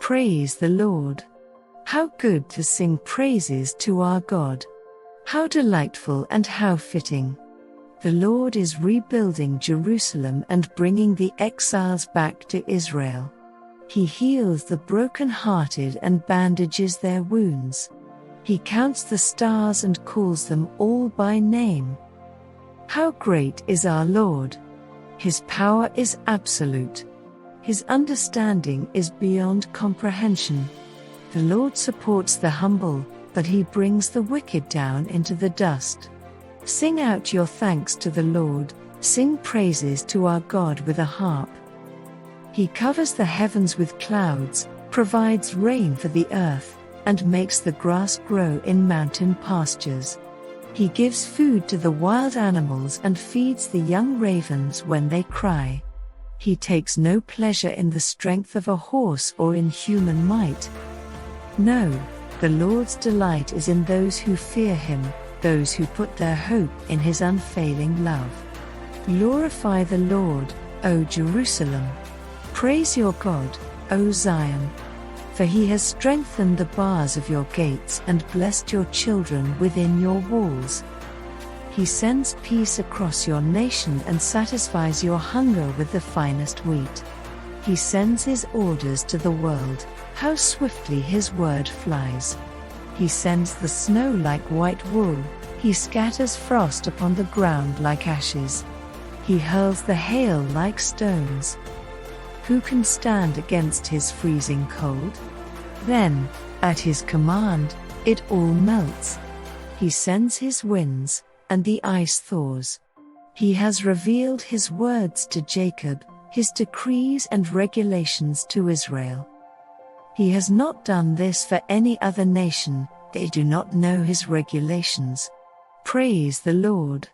Praise the Lord. How good to sing praises to our God. How delightful and how fitting. The Lord is rebuilding Jerusalem and bringing the exiles back to Israel. He heals the broken-hearted and bandages their wounds. He counts the stars and calls them all by name. How great is our Lord! His power is absolute. His understanding is beyond comprehension. The Lord supports the humble, but He brings the wicked down into the dust. Sing out your thanks to the Lord, sing praises to our God with a harp. He covers the heavens with clouds, provides rain for the earth, and makes the grass grow in mountain pastures. He gives food to the wild animals and feeds the young ravens when they cry. He takes no pleasure in the strength of a horse or in human might. No, the Lord's delight is in those who fear Him, those who put their hope in His unfailing love. Glorify the Lord, O Jerusalem. Praise your God, O Zion. For He has strengthened the bars of your gates and blessed your children within your walls. He sends peace across your nation and satisfies your hunger with the finest wheat. He sends His orders to the world, how swiftly His word flies. He sends the snow like white wool, He scatters frost upon the ground like ashes. He hurls the hail like stones. Who can stand against His freezing cold? Then, at His command, it all melts. He sends His winds, and the ice thaws. He has revealed His words to Jacob, His decrees and regulations to Israel. He has not done this for any other nation, they do not know His regulations. Praise the Lord.